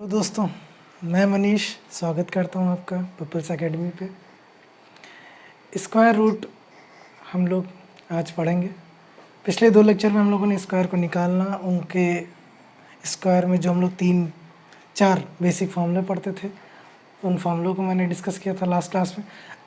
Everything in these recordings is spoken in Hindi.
तो दोस्तों, मैं मनीष स्वागत करता हूं आपका पीपल्स एकेडमी पे। स्क्वायर रूट हम लोग आज पढ़ेंगे। पिछले 2 लेक्चर में हम लोगों ने स्क्वायर को निकालना, उनके स्क्वायर में जो हम लोग 3-4 बेसिक फॉर्मूले पढ़ते थे, उन फॉर्मूलों को मैंने डिस्कस किया था लास्ट क्लास में।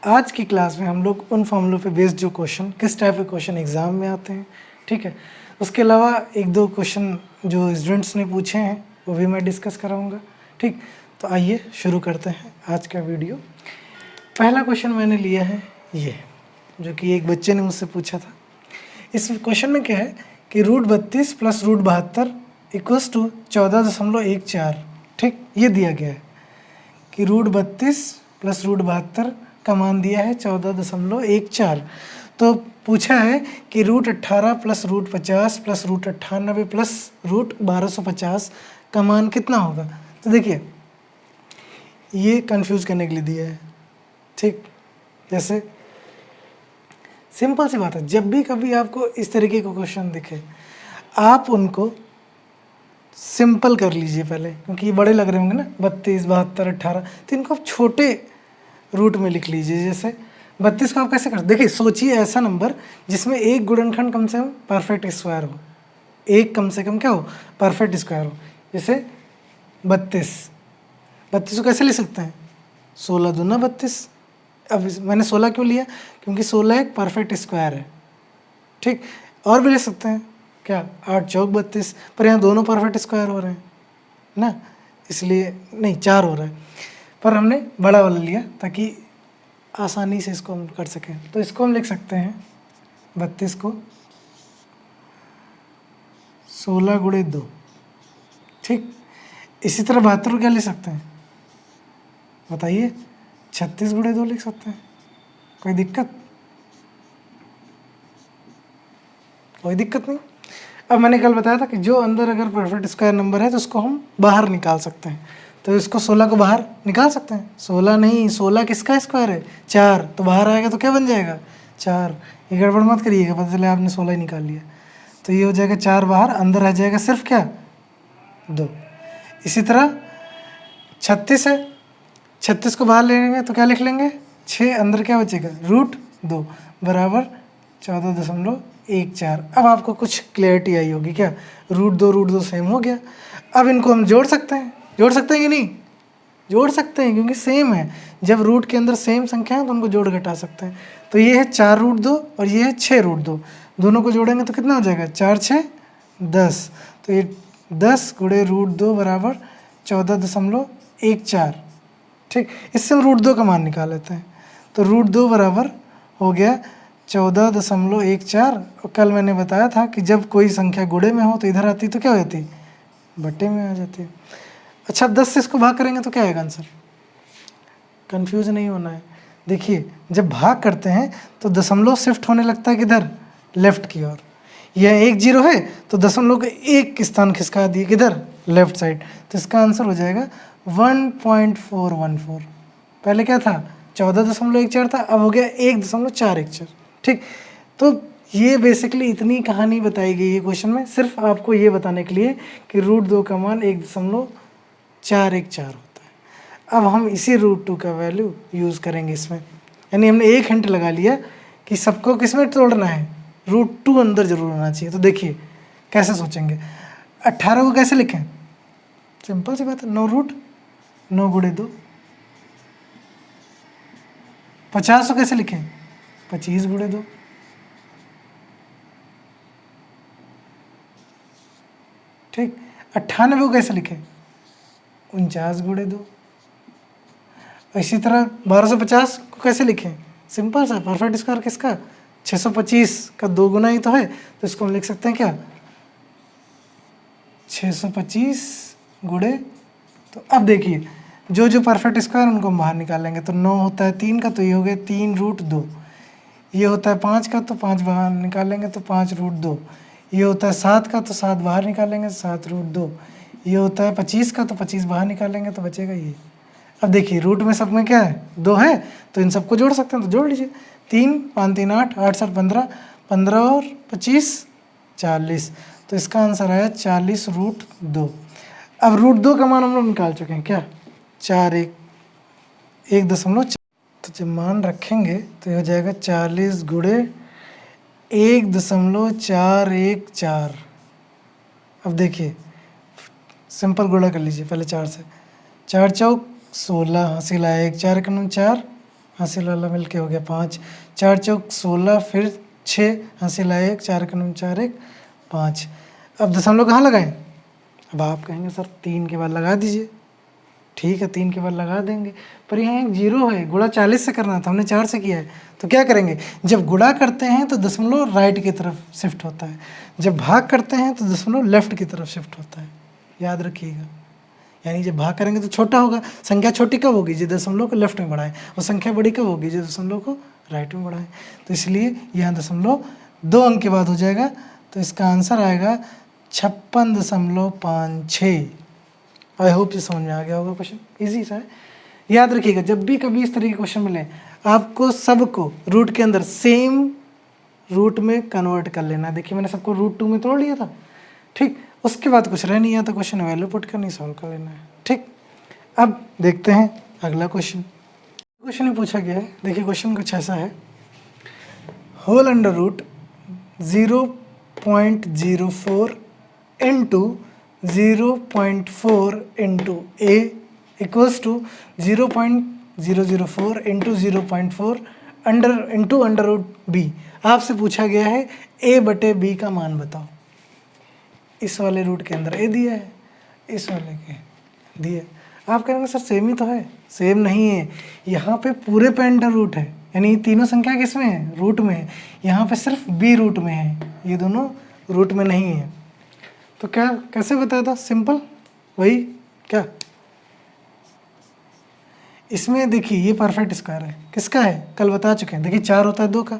आज की क्लास में हम लोग उन फॉर्मूलों पे बेस्ड जो क्वेश्चन, किस टाइप के क्वेश्चन एग्ज़ाम में आते हैं, ठीक है, उसके अलावा 1-2 क्वेश्चन जो स्टूडेंट्स ने पूछे हैं वो भी मैं डिस्कस कराऊंगा। ठीक, तो आइए शुरू करते हैं आज का वीडियो। पहला क्वेश्चन मैंने लिया है ये, जो कि एक बच्चे ने मुझसे पूछा था। इस क्वेश्चन में क्या है कि √32 + √72 = 14.14। ठीक, ये दिया गया है कि √32 + √72 का मान दिया है 14.14। तो पूछा है कि √18 + √50 + √98 + √1250 का मान कितना होगा। तो देखिए, ये कंफ्यूज करने के लिए दिया है। ठीक, जैसे सिंपल सी बात है, जब भी कभी आपको इस तरीके का क्वेश्चन दिखे, आप उनको सिंपल कर लीजिए पहले, क्योंकि ये बड़े लग रहे होंगे ना, 32, 72, 18, तो इनको आप छोटे रूट में लिख लीजिए। जैसे 32 को आप कैसे कर, देखिए सोचिए ऐसा नंबर जिसमें एक गुणनखंड कम से कम परफेक्ट स्क्वायर हो, एक कम से कम क्या हो, परफेक्ट स्क्वायर हो। जैसे 32 को कैसे ले सकते हैं, 16 दूना 32। अब मैंने 16 क्यों लिया, क्योंकि 16 एक परफेक्ट स्क्वायर है। ठीक, और भी ले सकते हैं क्या, 8 चौक 32, पर यहाँ दोनों परफेक्ट स्क्वायर हो रहे हैं ना, इसलिए नहीं 4 हो रहा है, पर हमने बड़ा वाला लिया ताकि आसानी से इसको हम कर सकें। तो इसको हम लिख सकते हैं 32 को 16 × 2। ठीक, इसी तरह 72 को क्या ले सकते हैं बताइए, 36 × 2 लिख सकते हैं। कोई दिक्कत नहीं। अब मैंने कल बताया था कि जो अंदर अगर परफेक्ट स्क्वायर नंबर है तो उसको हम बाहर निकाल सकते हैं। तो इसको 16 को बाहर निकाल सकते हैं। 16 नहीं, 16 किसका स्क्वायर है, 4, तो बाहर आएगा तो क्या बन जाएगा, 4। ये गड़बड़ मत करिएगा, पता चले आपने 16 ही निकाल लिया। तो ये हो जाएगा 4 बाहर, अंदर रह जाएगा सिर्फ क्या, 2। इसी तरह 36 है, 36 को बाहर ले लेंगे तो क्या लिख लेंगे, 6, अंदर क्या बचेगा, √2 बराबर 14.14। अब आपको कुछ क्लैरिटी आई होगी क्या, √2 सेम हो गया। अब इनको हम जोड़ सकते हैं कि नहीं, जोड़ सकते हैं, क्योंकि सेम है। जब रूट के अंदर सेम संख्या है तो उनको जोड़ घटा सकते हैं। तो ये है 4√2 और ये है 6√2, दोनों को जोड़ेंगे तो कितना हो जाएगा, 4 6 10। तो ये 10 × √2 बराबर 14.14। ठीक, इससे हम √2 का मान निकाल लेते हैं। तो √2 बराबर हो गया 14.14। और कल मैंने बताया था कि जब कोई संख्या गुणे में हो तो इधर आती तो क्या हो जाती, बट्टे में आ जाती है। अच्छा, 10 से इसको भाग करेंगे तो क्या आएगा आंसर, कंफ्यूज नहीं होना है। देखिए, जब भाग करते हैं तो दशमलव शिफ्ट होने लगता है किधर, लेफ्ट की ओर। यह 1 0 है तो दशमलव को एक स्थान खिसका दिए किधर, लेफ्ट साइड। तो इसका आंसर हो जाएगा 1.414। पहले क्या था, 14.14 था, अब हो गया 1.414। ठीक, तो ये बेसिकली इतनी कहानी बताई गई है क्वेश्चन में, सिर्फ आपको ये बताने के लिए कि √2 का मान 1.414 होता है। अब हम इसी √2 का वैल्यू यूज़ करेंगे इसमें, यानी हमने एक हिंट लगा लिया कि सबको किस में तोड़ना है, √2 अंदर जरूर होना चाहिए। तो देखिए कैसे सोचेंगे, 18 को कैसे लिखें, सिंपल सी बात है, 9 √9 × 2। 50 को कैसे लिखें, 25 × 2। ठीक, 98 को कैसे लिखें, 49 × 2। इसी तरह 1250 को कैसे लिखें, सिंपल सा, परफेक्ट स्क्वायर किसका, 625 का 2 गुना ही तो है, तो इसको हम लिख सकते हैं क्या, 625 × तो अब देखिए जो परफेक्ट स्क्वायर उनको हम बाहर निकाल लेंगे। तो 9 होता है 3 का, तो ये हो गया 3 √2। ये होता है 5 का, तो 5 बाहर निकालेंगे तो 5 √2। ये होता है 7 का, तो 7 बाहर निकालेंगे तो 7 √2। ये होता है 25 का, तो 25 बाहर निकालेंगे तो बचेगा ये। अब देखिए रूट में सब में क्या है, 2 है, तो इन सबको जोड़ सकते हैं, तो जोड़ लीजिए। 3 5 3 8 8 7 15, 15 और 25 40। तो इसका आंसर आया 40 √2। अब रूट 2 का मान हम लोग निकाल चुके हैं, क्या 1.4 तो जब मान रखेंगे तो ये हो जाएगा 40 गुणे 1.414। अब देखिए सिंपल गुणा कर लीजिए पहले 4 से, 4 चौक 16, हासिल आया 1, 4 का 4, हासिल वाला मिल के हो गया 5, 4 चौक 16, फिर 6, हासिल आया 1, 4 का 4, 1, 5। अब दशमलव कहाँ लगाएं? अब आप कहेंगे सर 3 के बाद लगा दीजिए, ठीक है 3 के बाद लगा देंगे, पर यहाँ एक जीरो है, गुणा 40 से करना था, हमने 4 से किया है, तो क्या करेंगे, जब गुणा करते हैं तो दशमलव राइट की तरफ शिफ्ट होता है, जब भाग करते हैं तो दशमलव लेफ्ट की तरफ शिफ्ट होता है, याद रखिएगा। यानी जब भाग करेंगे तो छोटा होगा, संख्या छोटी कब होगी, जो दशमलव को लेफ्ट में बढ़ाएं, और संख्या बड़ी कब होगी, जो दशमलव को राइट में बढ़ाएं। तो इसलिए यहाँ दशमलव 2 अंक के बाद हो जाएगा, तो इसका आंसर आएगा 56.56। आई होप ये समझ में आ गया होगा, क्वेश्चन इजी सा है। याद रखिएगा जब भी कभी इस तरह के क्वेश्चन मिले, आपको सबको रूट के अंदर सेम रूट में कन्वर्ट कर लेना है। देखिए मैंने सबको रूट 2 में तोड़ लिया था, ठीक, उसके बाद कुछ रह नहीं आता, क्वेश्चन वैल्यू पुट करनी, सॉल्व कर लेना है, ठीक। अब देखते हैं अगला क्वेश्चन। क्वेश्चन ही पूछा गया है, देखिए क्वेश्चन कुछ ऐसा है, whole under root 0.04 into 0.4 into a equals to 0.004 into 0.4 under root B. आपसे पूछा गया है ए बटे बी का मान बताओ। इस वाले रूट के अंदर ए दिया है, इस वाले के दिया, आप कहेंगे सर सेम ही तो है, सेम नहीं है, यहाँ पे पूरे पे अंडर रूट है, यानी तीनों संख्या किस में है, रूट में है, यहाँ पे सिर्फ बी रूट में है, ये दोनों रूट में नहीं है। तो क्या कैसे बताया था, सिंपल वही क्या, इसमें देखिए ये परफेक्ट स्क्वायर है, किसका है, कल बता चुके हैं, देखिए 4 होता है 2 का,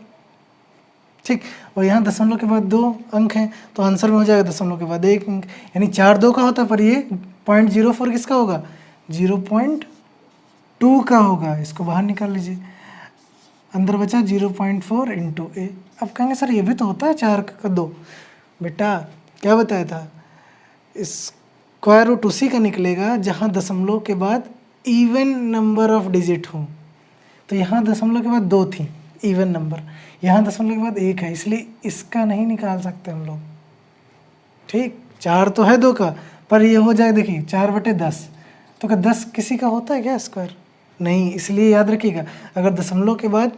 ठीक, और यहाँ दशमलव के बाद 2 अंक हैं, तो आंसर में हो जाएगा दशमलव के बाद 1 अंक, यानी 4 2 का होता है, पर ये 0.04 किसका होगा, 0.2 का होगा, इसको बाहर निकाल लीजिए, अंदर बचा 0.4 इंटू ए। अब कहेंगे सर ये भी तो होता है 4 का 2, बेटा क्या बताया था, स्क्वायर रूट उसी का निकलेगा जहाँ दशमलव के बाद इवन नंबर ऑफ डिजिट हो, तो यहाँ दशमलव के बाद 2 थी इवन नंबर, यहाँ दशमलव के बाद 1 है, इसलिए इसका नहीं निकाल सकते हम लोग, ठीक। 4 तो है 2 का, पर ये हो जाए देखिए 4/10, तो क्या 10 किसी का होता है क्या स्क्वायर, नहीं, इसलिए याद रखिएगा अगर दशमलव के बाद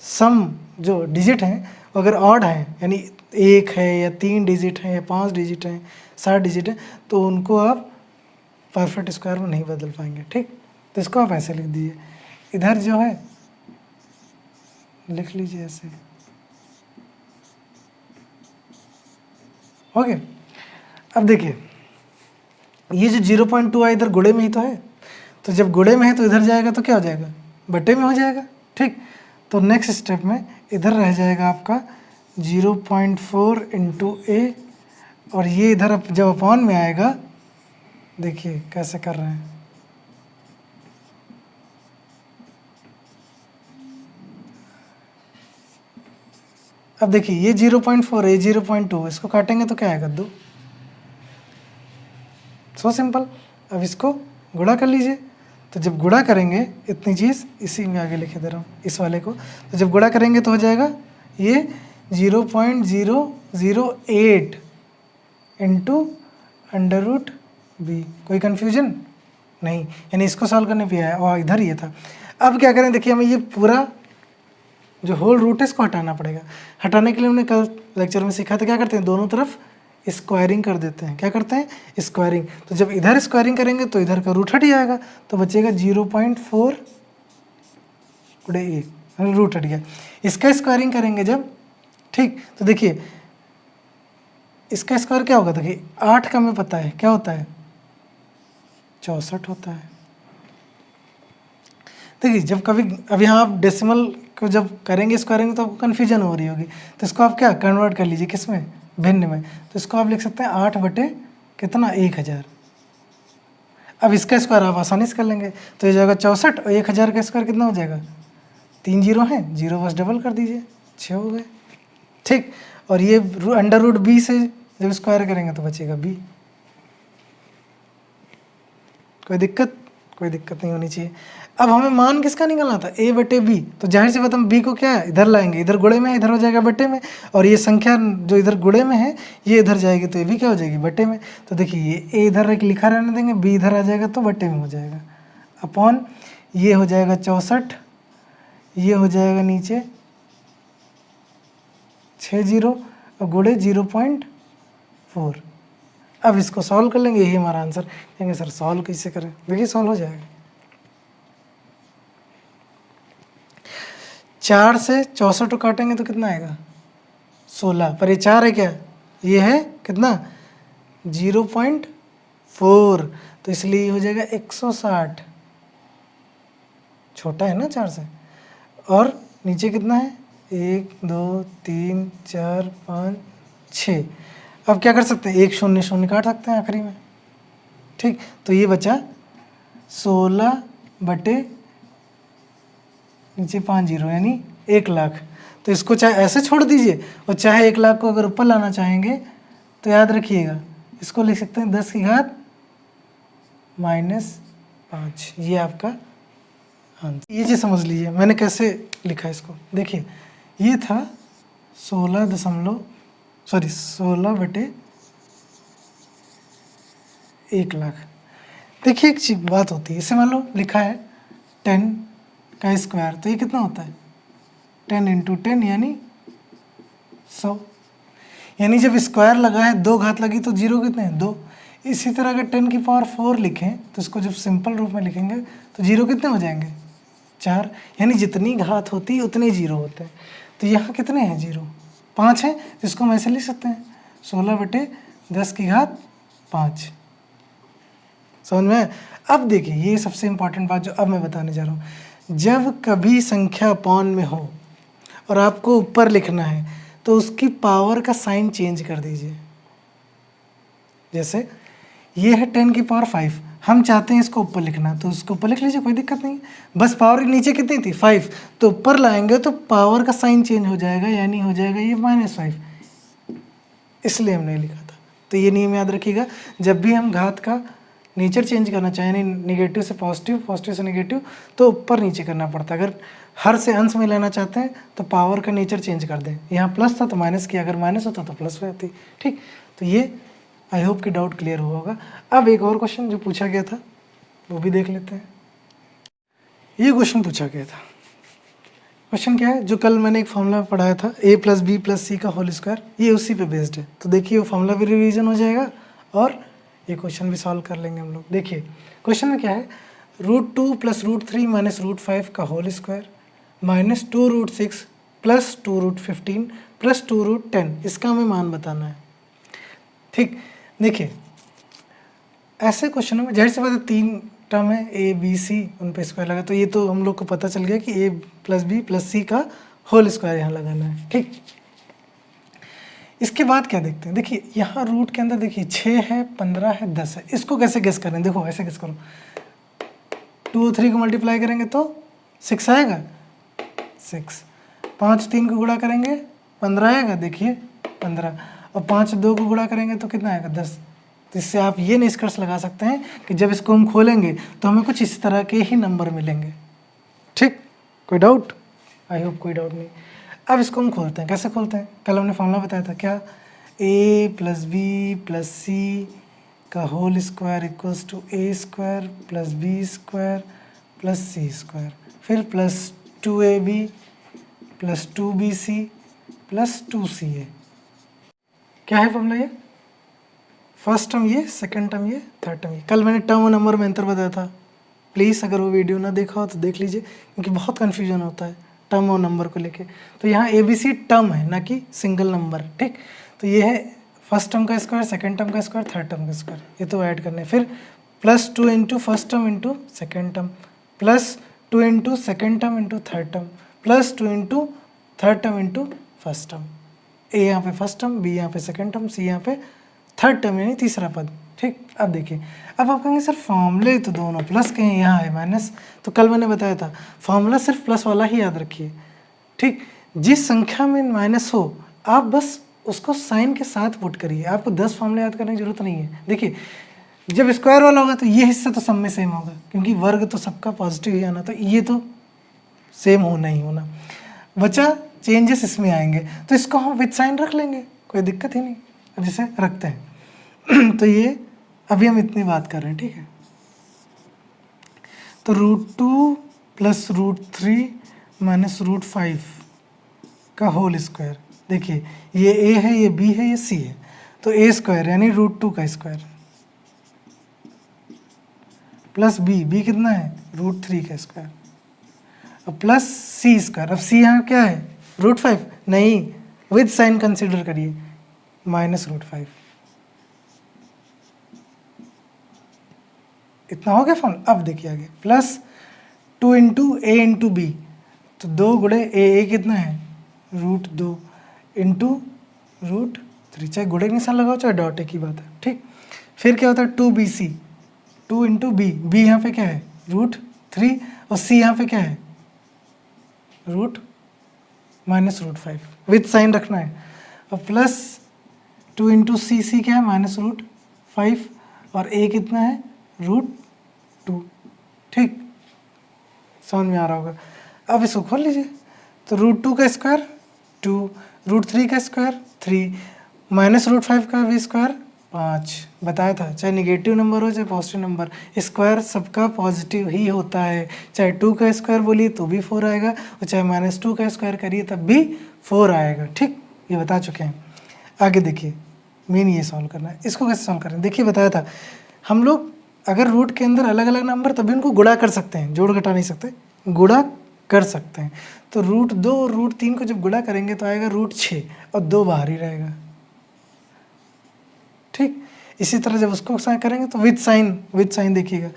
सम जो डिजिट हैं अगर ऑड हैं, यानी 1 है या 3 डिजिट हैं या 5 डिजिट हैं 7 डिजिट हैं, तो उनको आप परफेक्ट स्क्वायर में नहीं बदल पाएंगे, ठीक। तो इसको आप ऐसे लिख दीजिए, इधर जो है लिख लीजिए ऐसे, ओके। अब देखिए ये जो 0.2 है इधर गुणे में ही तो है, तो जब गुणे में है तो इधर जाएगा तो क्या हो जाएगा, बटे में हो जाएगा, ठीक। तो नेक्स्ट स्टेप में इधर रह जाएगा आपका 0.4 इंटू ए, और ये इधर अब जब अपॉन में आएगा, देखिए कैसे कर रहे हैं, अब देखिए ये 0.4 है 0.2, इसको काटेंगे तो क्या आएगा 2, सो सिंपल। अब इसको गुणा कर लीजिए, तो जब गुणा करेंगे इतनी चीज़ इसी में आगे लिखे दे रहा हूँ इस वाले को, तो जब गुणा करेंगे तो हो जाएगा ये 0.008 इंटू अंडर रूट बी। कोई कन्फ्यूजन नहीं, यानी इसको सॉल्व करने पे आया और इधर ये था। अब क्या करें, देखिए हमें ये पूरा जो होल रूट है इसको हटाना पड़ेगा। हटाने के लिए हमने कल लेक्चर में सीखा था क्या करते हैं, दोनों तरफ स्क्वायरिंग कर देते हैं। क्या करते हैं, स्क्वायरिंग। तो जब इधर स्क्वायरिंग करेंगे तो इधर का रूट हट जाएगा, तो बचेगा 0.4 गुणे 1, रूट हट गया। इसका स्क्वायरिंग करेंगे जब, ठीक, तो देखिए इसका स्क्वायर क्या होगा, देखिए 8 का हमें पता है क्या होता है, 64 होता है। देखिए जब कभी अब यहाँ आप डेसिमल को जब करेंगे स्क्वायरिंग तो आपको कन्फ्यूजन हो रही होगी, तो इसको आप क्या कन्वर्ट कर लीजिए किस में, भिन्न में। तो इसको आप लिख सकते हैं 8 बटे कितना 1000। अब इसका स्क्वायर आप आसानी से कर लेंगे, तो ये जाएगा 64 और 1000 का स्क्वायर कितना हो जाएगा, 3 जीरो हैं, जीरो बस डबल कर दीजिए 6 हो गए, ठीक। और ये अंडर रूट बी से जब स्क्वायर करेंगे तो बचेगा बी। कोई दिक्कत नहीं होनी चाहिए। अब हमें मान किसका निकालना था, a बटे b, तो जाहिर सी बात हम b को क्या है इधर लाएंगे, इधर गुणे में इधर हो जाएगा बटे में, और ये संख्या जो इधर गुणे में है ये इधर जाएगी तो ये भी क्या हो जाएगी बटे में। तो देखिए ये a इधर लिखा रहने देंगे, b इधर आ जाएगा तो बटे में हो जाएगा, अपॉन ये हो जाएगा 64, ये हो जाएगा नीचे 60 और गुणे 0.4। अब इसको सॉल्व कर लेंगे, यही हमारा आंसर। कहेंगे सर सॉल्व कैसे करें, देखिए सॉल्व हो जाएगा। 4 से 64 को काटेंगे तो कितना आएगा 16, पर ये 4 है क्या, ये है कितना 0.4, तो इसलिए ये हो जाएगा 160, छोटा है ना 4 से। और नीचे कितना है 1 2 3 4 5 6। अब क्या कर सकते हैं, 1 0 0 काट सकते हैं आखिरी में, ठीक। तो ये बचा 16 बटे नीचे 5 0 यानी 1 लाख। तो इसको चाहे ऐसे छोड़ दीजिए और चाहे 1 लाख को अगर ऊपर लाना चाहेंगे तो याद रखिएगा इसको लिख सकते हैं 10 की घात -5, ये आपका आंसर। ये चीज़ समझ लीजिए मैंने कैसे लिखा इसको, देखिए ये था 16 बटे 1 लाख। देखिए एक चीज बात होती है, इसे मान लो लिखा है 10 का स्क्वायर, तो ये कितना होता है 10 × 10 यानी 100, यानी जब स्क्वायर लगा है 2 घात लगी तो 0 कितने हैं 2। इसी तरह अगर 10 की पावर 4 लिखें तो इसको जब सिंपल रूप में लिखेंगे तो 0 कितने हो जाएंगे 4, यानी जितनी घात होती है उतने 0 होते हैं। तो यहाँ कितने हैं 0 5 है, तो इसको हम ऐसे लिख सकते हैं 16 बटे 10 की घात 5। समझ में आया? अब देखिए ये सबसे इम्पॉर्टेंट बात जो अब मैं बताने जा रहा हूँ, जब कभी संख्या पॉन में हो और आपको ऊपर लिखना है तो उसकी पावर का साइन चेंज कर दीजिए। जैसे ये है 10 की पावर 5, हम चाहते हैं इसको ऊपर लिखना, तो उसको ऊपर लिख लीजिए, कोई दिक्कत नहीं। बस पावर नीचे कितनी थी 5, तो ऊपर लाएंगे तो पावर का साइन चेंज हो जाएगा, यानी हो जाएगा ये -5, इसलिए हमने लिखा था। तो ये नियम याद रखिएगा, जब भी हम घात का नेचर चेंज करना चाहें, यानी निगेटिव से पॉजिटिव, पॉजिटिव से नेगेटिव, तो ऊपर नीचे करना पड़ता है। अगर हर से अंश में लेना चाहते हैं तो पावर का नेचर चेंज कर दें, यहाँ प्लस था तो माइनस किया, अगर माइनस होता तो प्लस हो जाती, ठीक। तो ये आई होप कि डाउट क्लियर हुआ होगा। अब एक और क्वेश्चन जो पूछा गया था वो भी देख लेते हैं। ये क्वेश्चन पूछा गया था, क्वेश्चन क्या है, जो कल मैंने एक फॉर्मूला पढ़ाया था a + b + c का होल स्क्वायर, ये उसी पे बेस्ड है। तो देखिए वो फॉर्मूला भी रिवीजन हो जाएगा और ये क्वेश्चन भी सॉल्व कर लेंगे हम लोग। देखिए क्वेश्चन में क्या है, √2 + √3 - √5 का होल स्क्वायर -2√6 + 2√15 + 2√10, इसका हमें मान बताना है, ठीक। देखिए ऐसे क्वेश्चनों में जाहिर सी बात है 3 टर्म है a b c, उन पे स्क्वायर लगा, तो ये तो हम लोग को पता चल गया कि a + b + c का होल स्क्वायर यहाँ लगाना है, ठीक। इसके बाद क्या देखते हैं, देखिए यहाँ रूट के अंदर देखिए 6 है, 15 है, 10 है, इसको कैसे गेस करें, देखो ऐसे गेस करो, 2 और 3 को मल्टीप्लाई करेंगे तो 6 आएगा, 6, 5 3 को गुणा करेंगे 15 आएगा, देखिए 15, और 5 2 को गुणा करेंगे तो कितना आएगा 10। तो इससे आप ये निष्कर्ष लगा सकते हैं कि जब इसको हम खोलेंगे तो हमें कुछ इस तरह के ही नंबर मिलेंगे, ठीक। कोई डाउट, आई होप कोई डाउट नहीं। अब इसको हम खोलते हैं, कैसे खोलते हैं, कल हमने फॉर्मूला बताया था क्या, a + b + c का whole square equals to a² + b² + c², फिर +2ab + 2bc + 2ca। क्या है फॉर्मूला, ये फर्स्ट टर्म ये, सेकंड टर्म ये, थर्ड टर्म ये। कल मैंने टर्म और नंबर में अंतर बताया था, प्लीज़ अगर वो वीडियो ना देखा हो तो देख लीजिए, क्योंकि बहुत कन्फ्यूजन होता है टर्म और नंबर को लेके। तो यहाँ ABC टर्म है ना कि सिंगल नंबर, ठीक। तो ये है फर्स्ट टर्म का स्क्वायर, सेकंड टर्म का स्क्वायर, थर्ड टर्म का स्क्वायर, ये तो ऐड करने, फिर +2 × first term × second term, +2 × second term × third term, +2 × third term × first term. A यहाँ पे फर्स्ट टर्म, B यहाँ पे सेकंड टर्म, C यहाँ पे थर्ड टर्म यानी तीसरा पद, ठीक। अब देखिए, अब आप कहेंगे सर फॉर्मूले तो दोनों प्लस के हैं, यहाँ है माइनस, तो कल मैंने बताया था फॉर्मूला सिर्फ प्लस वाला ही याद रखिए, ठीक। जिस संख्या में माइनस हो आप बस उसको साइन के साथ पुट करिए, आपको 10 फॉर्मूले याद करने की जरूरत नहीं है। देखिए जब स्क्वायर वाला होगा तो ये हिस्सा तो सब में सेम होगा, क्योंकि वर्ग तो सबका पॉजिटिव ही आना, तो ये तो सेम होना ही होना। बचा चेंजेस इसमें आएंगे, तो इसको हम विद साइन रख लेंगे, कोई दिक्कत ही नहीं। अब जैसे रखते हैं तो ये अभी हम इतनी बात कर रहे हैं, ठीक है। तो √2 + √3 - √5 का होल स्क्वायर। देखिए ये a है, ये b है, ये c है, तो a² यानी √2 का स्क्वायर प्लस b कितना है √3 का स्क्वायर, अब प्लस c²। अब c यहाँ क्या है √5, नहीं विद साइन कंसिडर करिए, -√5। इतना हो गया फॉर्म। अब देखिए आगे प्लस 2 × a × b, तो 2 गुणे a कितना है √2 × √3, चाहे गुणे का निशान लगाओ चाहे डॉट, एक ही बात है, ठीक। फिर क्या होता है 2bc, 2 × b यहाँ पे क्या है √3 और c यहाँ पे क्या है -√5, विद साइन रखना है। और प्लस 2 × c क्या है -√5 और a कितना है √2, ठीक, समझ में आ रहा होगा। अब इसको खोल लीजिए, तो √2 का स्क्वायर 2, √3 का स्क्वायर 3, -√5 का भी स्क्वायर 5। बताया था चाहे निगेटिव नंबर हो चाहे पॉजिटिव नंबर, स्क्वायर सबका पॉजिटिव ही होता है। चाहे 2 का स्क्वायर बोलिए तो भी 4 आएगा, और चाहे -2 का स्क्वायर करिए तब भी 4 आएगा, ठीक, ये बता चुके हैं। आगे देखिए मेन ये सॉल्व करना है। इसको कैसे सॉल्व करें, देखिए बताया था हम लोग अगर रूट के अंदर अलग अलग नंबर तभी उनको गुणा कर सकते हैं, जोड़ घटा नहीं सकते, गुणा कर सकते हैं। तो √2 और √3 को जब गुणा करेंगे तो आएगा √6 और 2 बाहर ही रहेगा, ठीक। इसी तरह जब उसको साइन करेंगे तो विद साइन देखिएगा,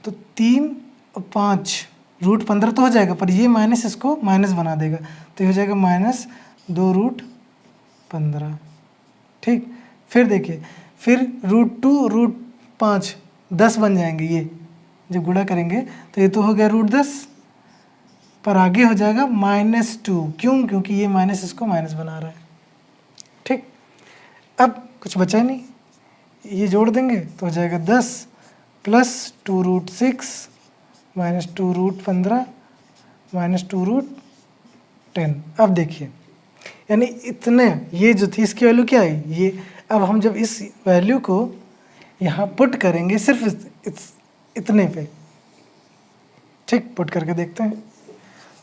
तो 3 और 5 √15 तो हो जाएगा, पर ये माइनस इसको माइनस बना देगा, तो ये हो जाएगा -2 √15, ठीक। फिर देखिए फिर √2 √5 10 बन जाएंगे, ये जब गुणा करेंगे तो ये तो हो गया √10, पर आगे हो जाएगा -2, क्यों, क्योंकि ये माइनस इसको माइनस बना रहा है, ठीक। अब कुछ बचा ही नहीं, ये जोड़ देंगे तो हो जाएगा 10 + 2 √6 -2 √15 -2 √10। अब देखिए यानी इतने, ये जो थी इसकी वैल्यू क्या है ये। अब हम जब इस वैल्यू को यहाँ पुट करेंगे सिर्फ इतने पे, ठीक, पुट करके देखते हैं।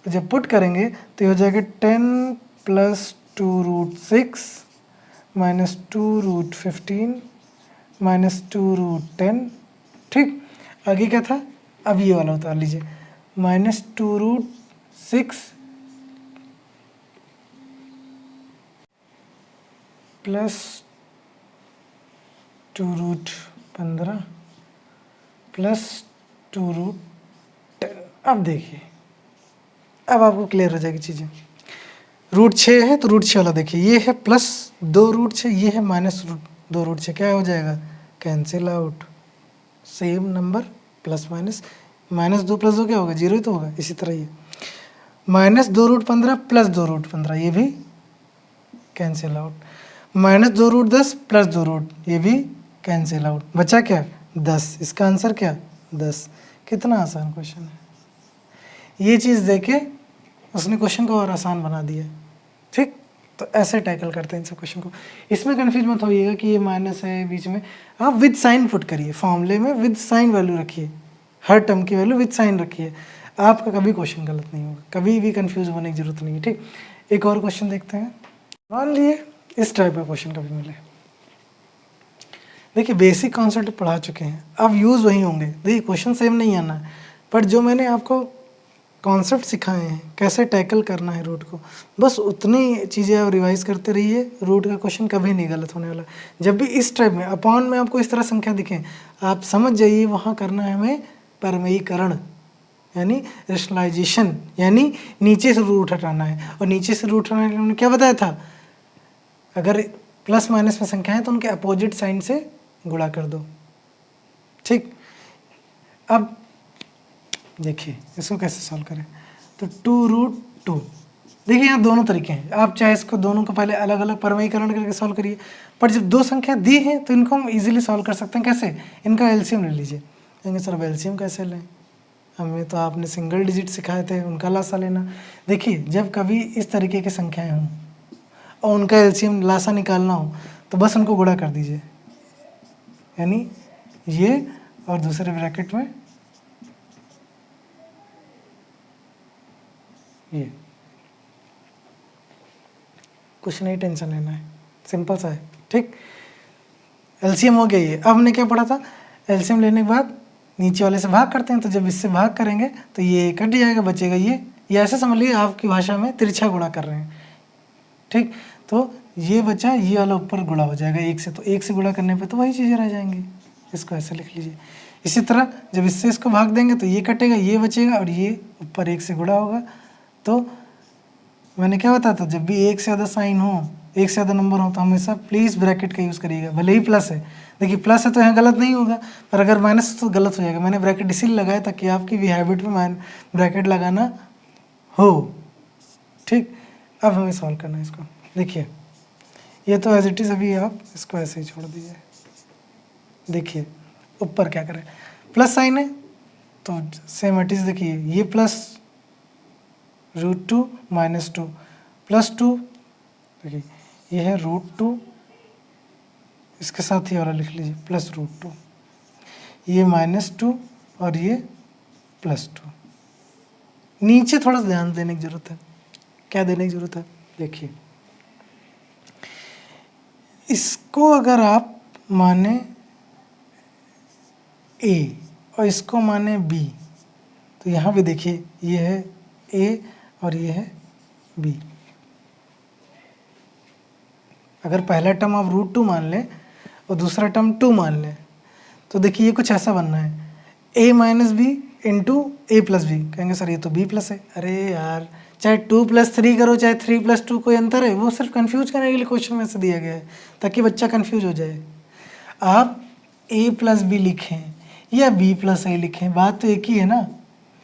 तो जब पुट करेंगे तो ये हो जाएगा 10 + 2 √6 -2 √15 -2 √10, ठीक। आगे क्या था, अब ये वाला उतार लीजिए, -2 √6 + 2 √15 + 2 √10। अब देखिए अब आपको क्लियर हो जाएगी चीज़ें। √6 है तो √6 वाला देखिए, ये है +2 √6, ये है -2 √6, क्या हो जाएगा cancel out, same number plus minus, -2 + 2 क्या होगा 0 ही तो होगा। इसी तरह ये -2 √15 + 2 √15, ये भी कैंसिल आउट, -2 √10 + 2 √, ये भी कैंसिल आउट, बचा क्या 10। इसका आंसर क्या 10। कितना आसान क्वेश्चन है, ये चीज़ देके उसने क्वेश्चन को और आसान बना दिया, ठीक। तो ऐसे टैकल करते हैं इन सब क्वेश्चन को। इसमें कन्फ्यूज मत होइएगा कि ये माइनस है बीच में, आप विद साइन पुट करिए, फॉर्मूले में विद साइन वैल्यू रखिए, हर टर्म की वैल्यू विद साइन रखिए, आपका कभी क्वेश्चन गलत नहीं होगा, कभी भी कंफ्यूज होने की जरूरत नहीं है, ठीक। एक और क्वेश्चन देखते हैं, मान लिए इस टाइप का क्वेश्चन कभी मिले। देखिए बेसिक कॉन्सेप्ट पढ़ा चुके हैं, अब यूज़ वही होंगे, देखिए क्वेश्चन सेम नहीं आना है, पर जो मैंने आपको कॉन्सेप्ट सिखाए हैं कैसे टैकल करना है रूट को, बस उतनी चीज़ें आप रिवाइज करते रहिए, रूट का क्वेश्चन कभी नहीं गलत होने वाला। जब भी इस टाइप में अपॉन में आपको इस तरह संख्या दिखें, आप समझ जाइए वहाँ करना है हमें परमयीकरण, यानी रेशनलाइजेशन, यानी नीचे से रूट हटाना है। और नीचे से रूट हटाने के लिए हमने क्या बताया था, अगर प्लस माइनस में संख्या है तो उनके अपोजिट साइन से गुणा कर दो, ठीक। अब देखिए इसको कैसे सॉल्व करें, तो 2 √2 देखिए यहाँ दोनों तरीके हैं, आप चाहे इसको दोनों को पहले अलग अलग परमयीकरण करके सॉल्व करिए, पर जब दो संख्या दी हैं तो इनको हम इजीली सॉल्व कर सकते हैं। कैसे? इनका एलसीएम ले लीजिए। कहेंगे सर अब एलसीएम कैसे लें, हमें तो आपने सिंगल डिजिट सिखाए थे, उनका लासा लेना। देखिए जब कभी इस तरीके की संख्याएं हों और उनका एलसीएम लासा निकालना हो तो बस उनको गुणा कर दीजिए, यानी ये और दूसरे ब्रैकेट में ये, कुछ नहीं टेंशन लेना है, सिंपल सा है। ठीक, एलसीएम हो गया ये। अब हमने क्या पढ़ा था, एलसीएम लेने के बाद नीचे वाले से भाग करते हैं, तो जब इससे भाग करेंगे तो ये कट जाएगा, बचेगा ये ऐसे समझ लीजिए आपकी भाषा में तिरछा गुणा कर रहे हैं। ठीक, तो ये बचा, ये वाला ऊपर गुणा हो जाएगा एक से, तो एक से गुणा करने पे तो वही चीज़ें रह जाएंगी, इसको ऐसे लिख लीजिए। इसी तरह जब इससे इसको भाग देंगे तो ये कटेगा, ये बचेगा और ये ऊपर एक से गुणा होगा। तो मैंने क्या बताया था, जब भी एक से ज़्यादा साइन हो, एक से ज़्यादा नंबर हो, तो हमेशा प्लीज़ ब्रैकेट का यूज़ करिएगा, भले ही प्लस है। देखिए प्लस है तो यहाँ गलत नहीं होगा, पर अगर माइनस है तो गलत हो जाएगा। मैंने ब्रैकेट इसीलिए लगाया ताकि आपकी भी हैबिट में ब्रैकेट लगाना हो। ठीक, अब हमें सॉल्व करना है इसको। देखिए ये तो एज इट इज़, अभी आप इसको ऐसे ही छोड़ दीजिए। देखिए ऊपर क्या करें, प्लस साइन है तो सेम इट इज़, देखिए ये प्लस √2 -2 +2, देखिए ये है √2, इसके साथ ही वाला लिख लीजिए +√2, ये -2 और ये +2। नीचे थोड़ा सा ध्यान देने की ज़रूरत है। क्या देने की ज़रूरत है? देखिए इसको अगर आप माने A और इसको माने B, तो यहाँ पे देखिए ये है A और ये है B। अगर पहला टर्म आप √2 मान लें और दूसरा टर्म 2 मान लें, तो देखिए ये कुछ ऐसा बनना है, A - B into A + B। कहेंगे सर ये तो B प्लस है। अरे यार, चाहे 2 + 3 करो चाहे 3 + 2, कोई अंतर है? वो सिर्फ कंफ्यूज करने के लिए क्वेश्चन में से दिया गया है, ताकि बच्चा कंफ्यूज हो जाए। आप A + B लिखें या B + A लिखें, बात तो एक ही है ना,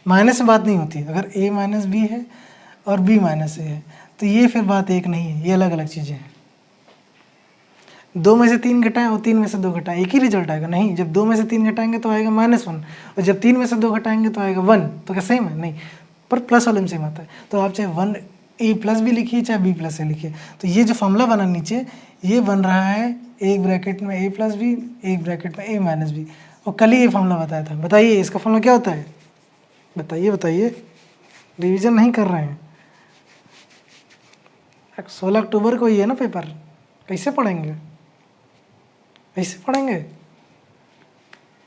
माइनस में बात नहीं होती। अगर A - B है और B - A है तो ये फिर बात एक नहीं है, ये अलग अलग चीज़ें हैं। 2 में से 3 घटाएं और 3 में से 2 घटाएं, एक ही रिजल्ट आएगा? नहीं, जब 2 में से 3 घटाएंगे तो आएगा -1, और जब 3 में से 2 घटाएंगे तो आएगा 1। तो क्या सेम है? नहीं, पर प्लस वाले में सेम आता है। तो आप चाहे 1 A + B लिखिए चाहे B + A लिखिए, तो ये जो फॉर्मूला बना नीचे, ये बन रहा है एक ब्रैकेट में A + B, एक ब्रैकेट में A - B। और कल ही ये फॉर्मूला बताया था। बताइए इसका फॉर्मूला क्या होता है? बताइए, रिवीजन नहीं कर रहे हैं। 16 अक्टूबर को ही है ना पेपर, कैसे पढ़ेंगे?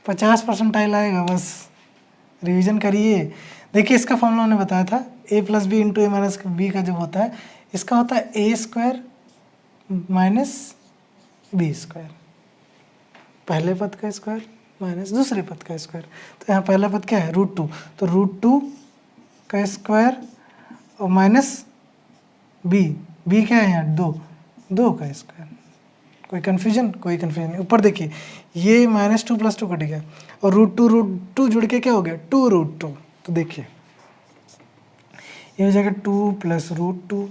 50% आएगा, बस रिवीजन करिए। देखिए इसका फॉर्मूला हमने बताया था, A + B into A - B का जो होता है, इसका होता है A² - B², पहले पद का स्क्वायर माइनस दूसरे पद का स्क्वायर। तो यहाँ पहला पद क्या है? √2, तो √2 का स्क्वायर और माइनस b क्या है यहाँ? 2 का स्क्वायर। कोई कन्फ्यूजन? कोई कन्फ्यूजन नहीं। ऊपर देखिए ये -2 + 2 कट गया और √2 जुड़ के क्या हो गया? 2√2। तो देखिए ये हो जाएगा 2 + √2,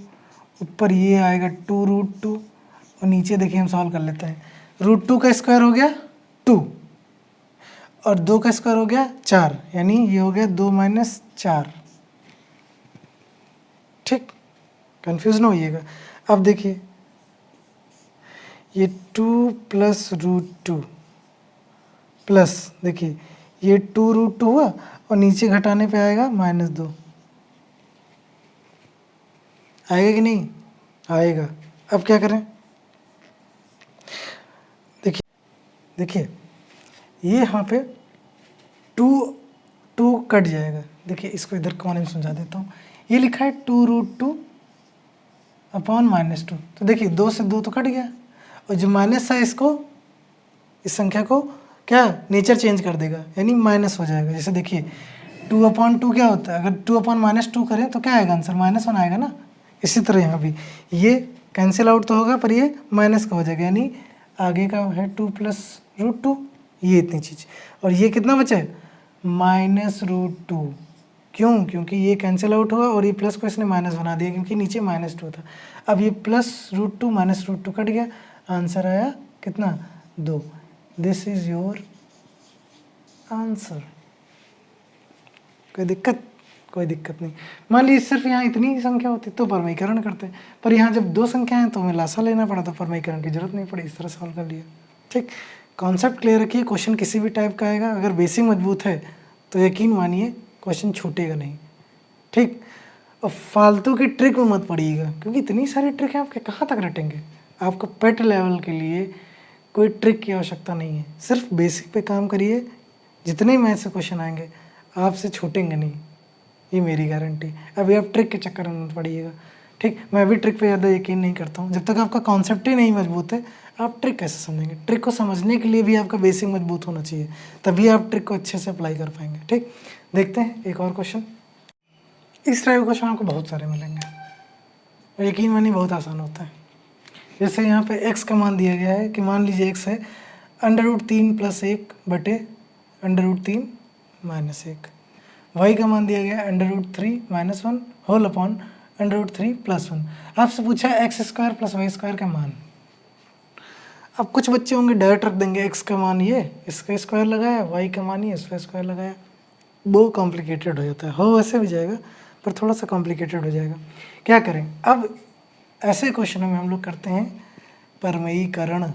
ऊपर ये आएगा 2√2 और नीचे देखिए हम सॉल्व कर लेते हैं। √2 का स्क्वायर हो गया 2 और 2 का स्क्वायर हो गया 4, यानी ये हो गया 2 - 4। ठीक, कंफ्यूज ना होइएगा। अब देखिए ये 2 + √2 प्लस, देखिए ये 2√2 हुआ और नीचे घटाने पे आएगा -2। आएगा कि नहीं? आएगा। अब क्या करें? देखिए ये यहाँ पे 2 कट जाएगा। देखिए इसको इधर कोने में समझा देता हूँ। ये लिखा है 2√2 अपॉन -2, तो देखिए 2 से 2 तो कट गया, और जो माइनस है इसको, इस संख्या को क्या नेचर चेंज कर देगा, यानी माइनस हो जाएगा। जैसे देखिए 2/2 क्या होता है? अगर 2/-2 करें तो क्या आएगा आंसर? -1 आएगा ना। इसी तरह यहाँ भी ये कैंसिल आउट तो होगा, पर ये माइनस का हो जाएगा, यानी आगे का है 2 + √2, ये इतनी चीज़। और ये कितना बचा है? -√2। क्यों? क्योंकि ये कैंसिल आउट हुआ और ये प्लस को इसने माइनस बना दिया क्योंकि नीचे -2 था। अब ये +√2 -√2 कट गया, आंसर आया कितना? 2। This is your answer. कोई दिक्कत? कोई दिक्कत नहीं। मान लीजिए सिर्फ यहाँ इतनी ही संख्या होती तो परमीकरण करते, पर यहाँ जब 2 संख्या हैं तो हमें लासा लेना पड़ा, तो परमीकरण की जरूरत नहीं पड़ी, इस तरह सॉल्व कर लिया। ठीक, कॉन्सेप्ट क्लियर रखिए। क्वेश्चन किसी भी टाइप का आएगा, अगर बेसिक मजबूत है तो यकीन मानिए क्वेश्चन छूटेगा नहीं। ठीक, और फालतू की ट्रिक में मत पड़िएगा, क्योंकि इतनी सारी ट्रिक है, आपके कहाँ तक रटेंगे। आपको पेट लेवल के लिए कोई ट्रिक की आवश्यकता नहीं है, सिर्फ बेसिक पे काम करिए। जितने मैथ से क्वेश्चन आएंगे आपसे छूटेंगे नहीं, ये मेरी गारंटी। अभी आप ट्रिक के चक्कर में मत पड़िएगा। ठीक, मैं भी ट्रिक पे ज़्यादा यकीन नहीं करता हूँ। जब तक आपका कॉन्सेप्ट ही नहीं मजबूत है, आप ट्रिक कैसे समझेंगे? ट्रिक को समझने के लिए भी आपका बेसिक मजबूत होना चाहिए, तभी आप ट्रिक को अच्छे से अप्लाई कर पाएंगे। ठीक, देखते हैं एक और क्वेश्चन। इस तरह के क्वेश्चन आपको बहुत सारे मिलेंगे, यकीन मानिए बहुत आसान होता है। जैसे यहाँ पे x का मान दिया गया है कि मान लीजिए x है √3 + 1 बटे √3 - 1। y का मान दिया गया है √3 - 1 होल अपॉन √3 + 1। आपसे पूछा है x² + y² का मान। अब कुछ बच्चे होंगे डायरेक्ट रख देंगे, x का मान ये, इसका स्क्वायर लगाया, y का मान ये, इसका स्क्वायर लगाया। वो कॉम्प्लिकेटेड हो जाता है। हो वैसे भी जाएगा, पर थोड़ा सा कॉम्प्लिकेटेड हो जाएगा। क्या करें अब? ऐसे क्वेश्चनों में हम लोग करते हैं परमयीकरण,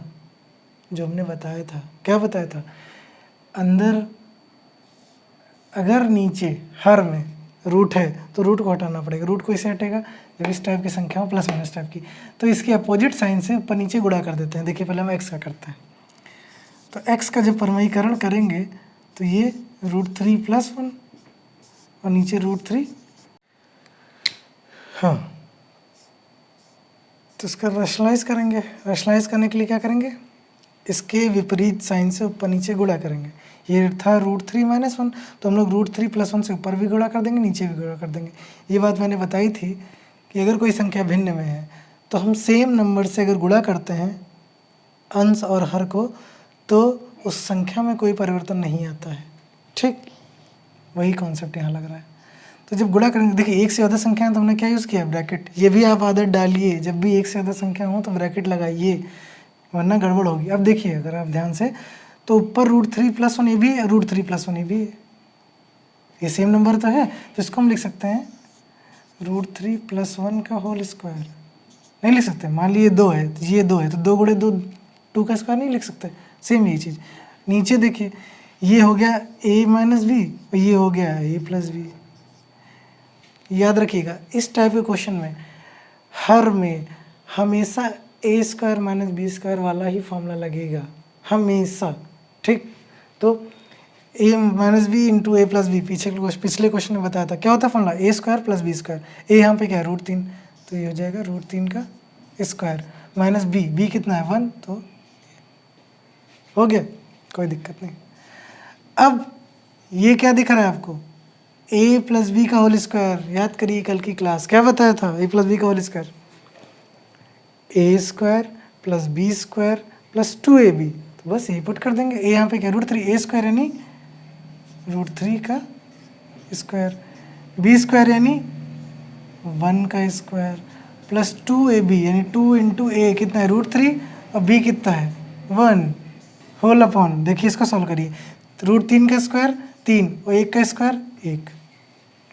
जो हमने बताया था। क्या बताया था? अंदर अगर नीचे हर में रूट है तो रूट को हटाना पड़ेगा। रूट को इसे हटेगा जब इस टाइप की संख्या हो, प्लस माइनस टाइप की, तो इसके अपोजिट साइन से ऊपर नीचे गुणा कर देते हैं। देखिए पहले हम x का करते हैं, तो x का जब परमयीकरण करेंगे तो ये √3 + 1 और नीचे √3। हाँ, तो इसका रैशनलाइज करेंगे। रैशनलाइज करने के लिए क्या करेंगे? इसके विपरीत साइन से ऊपर नीचे गुणा करेंगे। ये था √3 - 1, तो हम लोग √3 + 1 से ऊपर भी गुणा कर देंगे, नीचे भी गुणा कर देंगे। ये बात मैंने बताई थी कि अगर कोई संख्या भिन्न में है तो हम सेम नंबर से अगर गुणा करते हैं अंश और हर को, तो उस संख्या में कोई परिवर्तन नहीं आता है। ठीक, वही कॉन्सेप्ट यहाँ लग रहा है। तो जब गुणा करेंगे, देखिए एक से ज़्यादा संख्या है तो हमने क्या यूज़ किया? ब्रैकेट। ये भी आप आदत डालिए, जब भी एक से ज़्यादा संख्या हो तो ब्रैकेट लगाइए, वरना गड़बड़ होगी। अब देखिए अगर आप ध्यान से, तो ऊपर √3 + 1 ये भी है, √3 + 1 ये भी है, ये सेम नंबर तो है, तो इसको हम लिख सकते हैं √3 + 1 का होल स्क्वायर। नहीं लिख सकते, मान लीजिए 2 है तो ये 2 है, तो 2 × 2 2 का स्क्वायर नहीं लिख सकते। सेम यही चीज़ नीचे देखिए, ये हो गया a - b और ये हो गया a + b। याद रखिएगा इस टाइप के क्वेश्चन में हर में हमेशा a² - b² वाला ही फॉर्मूला लगेगा, हमेशा। ठीक, तो a - b × a + b, पिछले क्वेश्चन में बताया था क्या होता है फॉर्मूला? a² + b²। a यहाँ पे क्या है? √3, तो ये हो जाएगा √3 का स्क्वायर माइनस b कितना है? 1, तो हो गया, कोई दिक्कत नहीं। अब ये क्या दिख रहा है आपको? a + b का होल स्क्वायर। याद करिए कल की क्लास क्या बताया था? a + b का whole square a² + b² + 2ab। तो बस यही पुट कर देंगे। a यहाँ पे क्या? √3, a² यानी √3 का स्क्वायर, b² यानी 1 का स्क्वायर, प्लस 2ab यानी 2 × a कितना है? √3 और b कितना है? 1 होल अपॉन, देखिए इसका सॉल्व करिए, √3 का स्क्वायर 3 और 1 का स्क्वायर 1।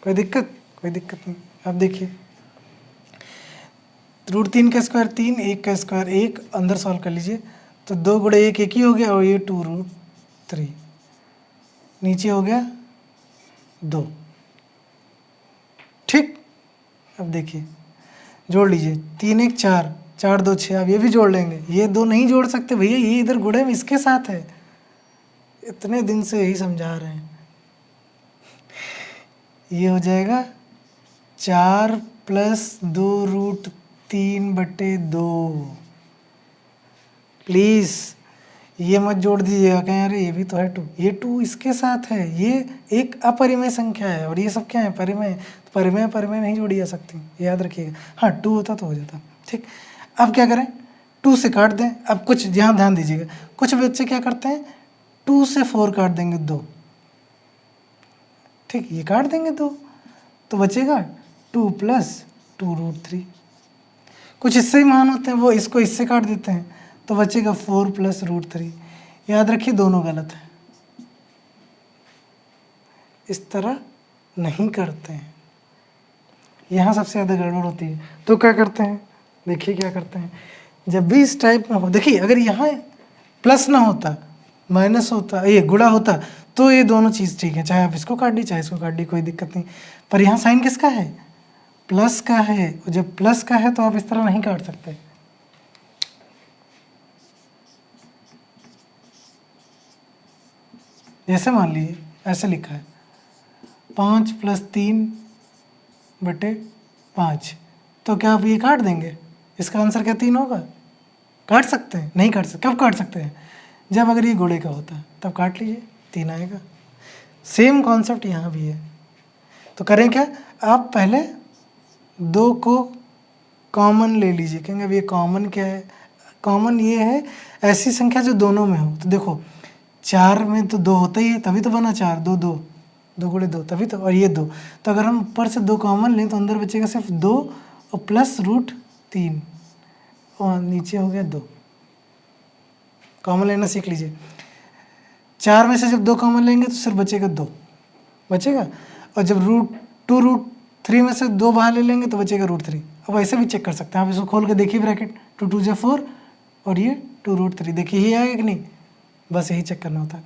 कोई दिक्कत? कोई दिक्कत नहीं। अब देखिए √3 का स्क्वायर 3, 1 का स्क्वायर 1, अंदर सॉल्व कर लीजिए, तो 2 × 1 1 ही हो गया और ये 2√3, नीचे हो गया 2। ठीक, अब देखिए जोड़ लीजिए, 3 1 4, 4 2 6। अब ये भी जोड़ लेंगे, ये 2 नहीं जोड़ सकते भैया, ये इधर गुणे में इसके साथ है, इतने दिन से यही समझा रहे हैं। ये हो जाएगा 4 + 2√3/2। प्लीज़ ये मत जोड़ दीजिएगा, कहें अरे ये भी तो है 2, ये 2 इसके साथ है, ये एक अपरिमेय संख्या है और ये सब क्या है? परिमेय। तो परिमेय परिमेय नहीं जोड़ी जा सकती, याद रखिएगा। हाँ 2 होता तो हो जाता। ठीक, अब क्या करें? 2 से काट दें। अब कुछ यहाँ ध्यान दीजिएगा, कुछ बच्चे क्या करते हैं 2 से 4 काट देंगे 2। ठीक, ये काट देंगे 2, तो बचेगा 2 प्लस 2√3। कुछ इससे ही मान होते हैं, वो इसको इससे काट देते हैं, तो बचेगा 4 प्लस √3। याद रखिए दोनों गलत है, इस तरह नहीं करते हैं, यहाँ सबसे ज़्यादा गड़बड़ होती है। तो क्या करते हैं, देखिए क्या करते हैं, जब भी इस टाइप में हो, देखिए अगर यहाँ प्लस ना होता, माइनस होता, ये गुणा होता, तो ये दोनों चीज़ ठीक है, चाहे आप इसको काट दी चाहे इसको काट दी, कोई दिक्कत नहीं। पर यहाँ साइन किसका है, प्लस का है, और जब प्लस का है तो आप इस तरह नहीं काट सकते। जैसे मान लीजिए ऐसे लिखा है 5 + 3/5, तो क्या आप ये काट देंगे, इसका आंसर क्या 3 होगा? काट सकते हैं? नहीं काट सकते। कब काट सकते हैं, जब अगर ये गुणे का होता है तब काट लीजिए, 3 आएगा। सेम कॉन्सेप्ट यहाँ भी है। तो करें क्या, आप पहले 2 को कॉमन ले लीजिए, कहेंगे अब ये कॉमन क्या है, कॉमन ये है ऐसी संख्या जो दोनों में हो। तो देखो 4 में तो 2 होता ही है, तभी तो बना 4, 2 2 2 गुणे 2 तभी तो, और ये 2, तो अगर हम ऊपर से 2 कॉमन लें तो अंदर बचेगा सिर्फ 2 और प्लस √3, और नीचे हो गया 2। कॉमन लेना सीख लीजिए। 4 में से जब 2 कॉमन लेंगे तो सिर्फ बचेगा 2 बचेगा, और जब √3 में से 2 बाहर ले लेंगे तो बचेगा √3। अब ऐसे भी चेक कर सकते हैं आप, इसको खोल के देखिए ब्रैकेट, 2 2 4 और ये 2√3, देखिए ये आएगा कि नहीं, बस यही चेक करना होता है।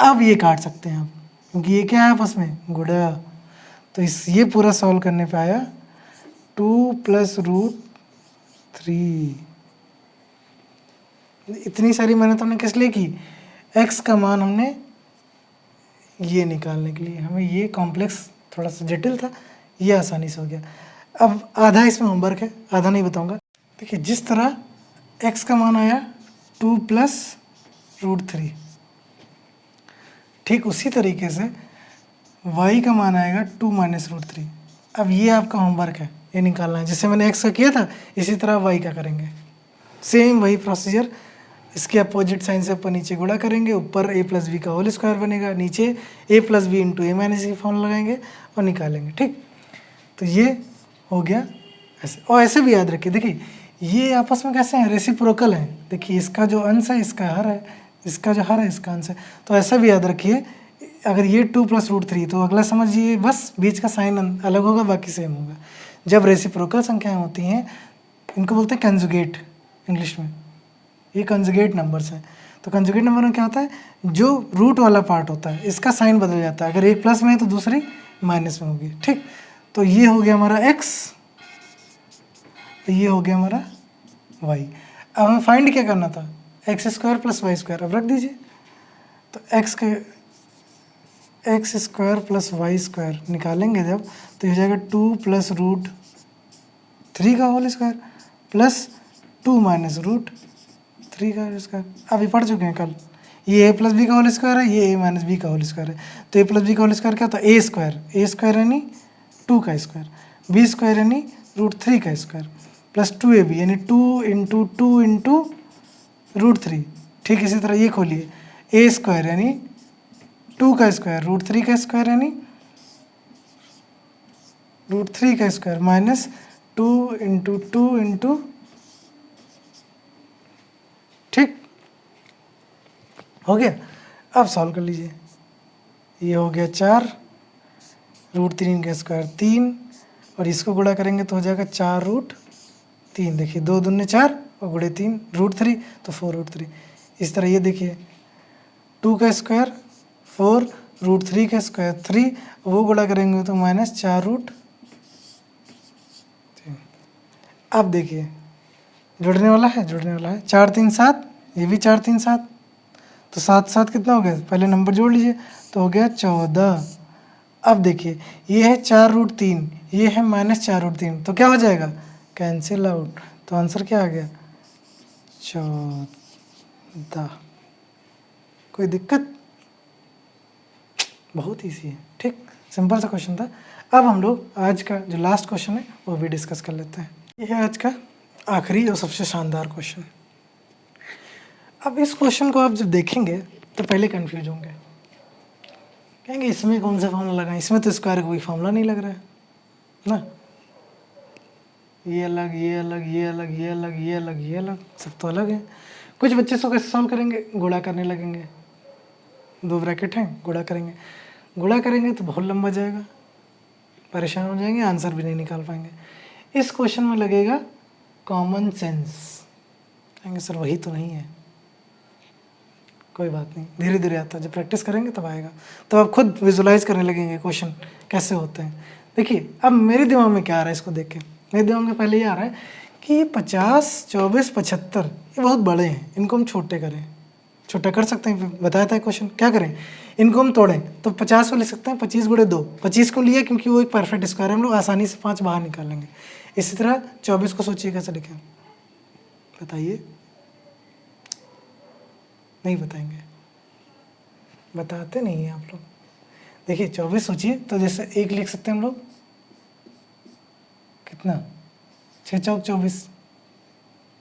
अब ये काट सकते हैं आप, क्योंकि ये क्या है आपस में गुणा। तो इस ये पूरा सॉल्व करने पे आया 2 + √3। इतनी सारी मेहनत हमने किस लिए की, x का मान हमने ये निकालने के लिए। हमें ये कॉम्प्लेक्स थोड़ा सा जटिल था, ये आसानी से हो गया। अब आधा इसमें होमवर्क है, आधा नहीं बताऊंगा। देखिए जिस तरह x का मान आया 2 + √3, ठीक उसी तरीके से y का मान आएगा 2 - √3। अब ये आपका होमवर्क है, ये निकालना है। जैसे मैंने x का किया था इसी तरह y का करेंगे, सेम वही प्रोसीजर। इसके अपोजिट साइन से ऊपर नीचे गुणा करेंगे, ऊपर a + b का होल स्क्वायर बनेगा, नीचे a + b × a - c formula लगाएंगे और निकालेंगे। ठीक, तो ये हो गया ऐसे। और ऐसे भी याद रखिए, देखिए ये आपस में कैसे हैं, रेसिप्रोकल हैं। देखिए इसका जो अंश है इसका हर है, इसका जो हर है इसका अंश है। तो ऐसा भी याद रखिए, अगर ये 2 + √3 तो अगला समझिए बस बीच का साइन अलग होगा, बाकी सेम होगा। जब रेसिप्रोकल संख्याएं होती हैं इनको बोलते हैं कंजुगेट इंग्लिश में, ये कंजुगेट नंबर्स हैं। तो कंजुगेट नंबर में क्या होता है, जो रूट वाला पार्ट होता है इसका साइन बदल जाता है, अगर एक प्लस में है तो दूसरी माइनस में होगी। ठीक, तो ये हो गया हमारा x, तो ये हो गया हमारा y। अब हमें फाइंड क्या करना था, x² + y²। अब रख दीजिए, तो x² + y² निकालेंगे जब, तो ये हो जाएगा 2 + √3 का होल स्क्वायर प्लस 2 - √3 का होल स्क्वायर। अभी पढ़ चुके हैं कल, ये a + b का होल स्क्वायर है, ये a - b का होल स्क्वायर है। तो a + b का होल स्क्वायर क्या होता है, a² यानी 2 का स्क्वायर, b² यानी √3 का स्क्वायर, प्लस 2ab यानी 2 × 2 × √3। ठीक, इसी तरह ये खोलिए, a² यानी 2 का स्क्वायर, √3 का स्क्वायर यानी √3 का स्क्वायर, माइनस 2 × 2 × ठीक हो गया। अब सॉल्व कर लीजिए, ये हो गया 4, √3 का स्क्वायर 3, और इसको गुणा करेंगे तो हो जाएगा 4√3। देखिए 2 दूने 4 और गुणे 3, √3 तो 4√3। इस तरह ये देखिए 2 का स्क्वायर 4, √3 का स्क्वायर 3, वो गुणा करेंगे तो -4√3। अब देखिए जुड़ने वाला है, 4 3 7, ये भी 4 3 7, तो 7 7 कितना हो गया, पहले नंबर जोड़ लीजिए, तो हो गया 14। अब देखिए ये है 4√3, ये है -4√3, तो क्या हो जाएगा, कैंसिल आउट। तो आंसर क्या आ गया, 14। कोई दिक्कत, बहुत ईजी है। ठीक, सिंपल सा क्वेश्चन था। अब हम लोग आज का जो लास्ट क्वेश्चन है वो भी डिस्कस कर लेते हैं। ये है आज का आखिरी और सबसे शानदार क्वेश्चन। अब इस क्वेश्चन को आप जब देखेंगे तो पहले कंफ्यूज होंगे, कहेंगे इसमें कौन सा फॉर्मूला लगा, इसमें तो स्क्वायर का कोई फॉर्मूला नहीं लग रहा है, ना, ये अलग, ये अलग, ये अलग, ये अलग, ये अलग, ये अलग, सब तो अलग है। कुछ बच्चे इसको कैसे सॉल्व करेंगे, गुणा करने लगेंगे, 2 ब्रैकेट हैं, गुणा करेंगे, गुणा करेंगे तो बहुत लंबा जाएगा, परेशान हो जाएंगे, आंसर भी नहीं निकाल पाएंगे। इस क्वेश्चन में लगेगा कॉमन सेंस, कहेंगे सर वही तो नहीं है। कोई बात नहीं, धीरे धीरे आता है, जब प्रैक्टिस करेंगे तब आएगा, तो आप खुद विजुलाइज करने लगेंगे क्वेश्चन कैसे होते हैं। देखिए अब मेरे दिमाग में क्या आ रहा है इसको देख के, मेरे दिमाग में पहले ये आ रहा है कि ये 50, 24, 75 ये बहुत बड़े हैं, इनको हम छोटे करें, छोटा कर सकते हैं, बताया था क्वेश्चन, क्या करें, इनको हम तोड़ें तो 50 को लिख सकते हैं 25 गुणे 2, 25 को लिया क्योंकि वो एक परफेक्ट स्क्वायर है, हम लोग आसानी से 5 बाहर निकालेंगे। इसी तरह 24 को सोचिए कैसे लिखें, बताइए, नहीं बताएंगे, बताते नहीं हैं आप लोग। देखिए 24 सोचिए तो जैसे 1 लिख सकते हैं हम लोग, कितना, 6 चौक 24,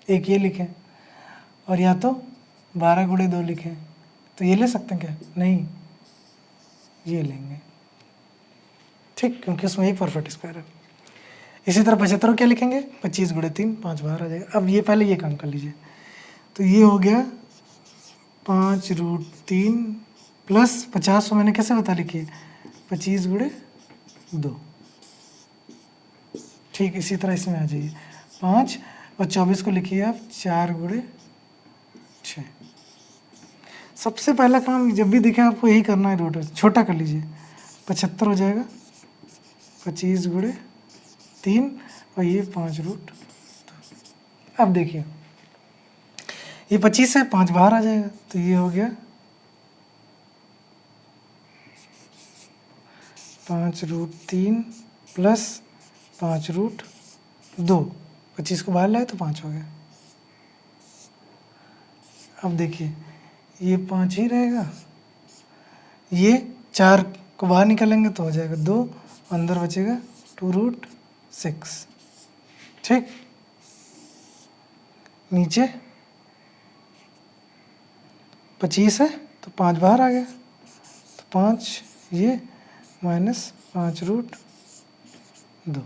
एक ये लिखें, और या तो 12 गुणे 2 लिखें, तो ये ले सकते हैं क्या, नहीं ये लेंगे, ठीक, क्योंकि उसमें एक परफेक्ट स्क्वायर है। इसी तरह 75 को क्या लिखेंगे, 25 गुणे 3, 5 बाहर आ जाएगा। अब ये पहले ये काम कर लीजिए, तो ये हो गया 5√3 प्लस 50 को मैंने कैसे बता लिखी है, 25 गुणे 2, ठीक। इसी तरह इसमें आ जाइए 5 और 24 को लिखिए आप 4 गुणे 6। सबसे पहला काम जब भी दिखे आपको यही करना है, रूट छोटा कर लीजिए, 75 हो जाएगा 25 गुणे 3 और ये 5√2। अब देखिए ये 25 है, 5 बाहर आ जाएगा, तो ये हो गया 5√3 प्लस 5√2, 25 को बाहर लाए तो 5 हो गया। अब देखिए ये 5 ही रहेगा, ये 4 को बाहर निकालेंगे तो हो जाएगा 2, अंदर बचेगा 2√6, ठीक। नीचे 25 है तो 5 बाहर आ गया, तो 5 ये माइनस 5√2।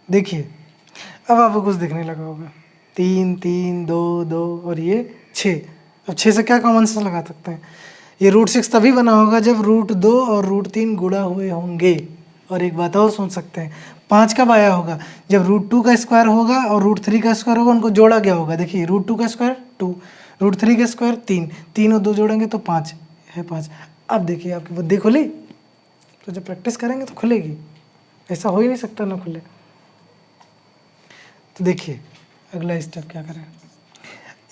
देखिए अब आपको कुछ दिखने लगा होगा, 3 3 2 2 और ये 6। अब 6 से क्या कॉमन सेंस लगा सकते हैं, ये √6 तभी बना होगा जब √2 और √3 गुणा हुए होंगे। और एक बात और सोच सकते हैं, 5 कब आया होगा, जब √2 का स्क्वायर होगा और √3 का स्क्वायर होगा, उनको जोड़ा गया होगा। देखिए √2 का स्क्वायर 2, √3 का स्क्वायर 3, 3 और 2 जोड़ेंगे तो 5 है 5। अब देखिए आपकी बुद्धि खुली, तो जब प्रैक्टिस करेंगे तो खुलेगी, ऐसा हो ही नहीं सकता ना खुले। तो देखिए अगला स्टेप क्या करें,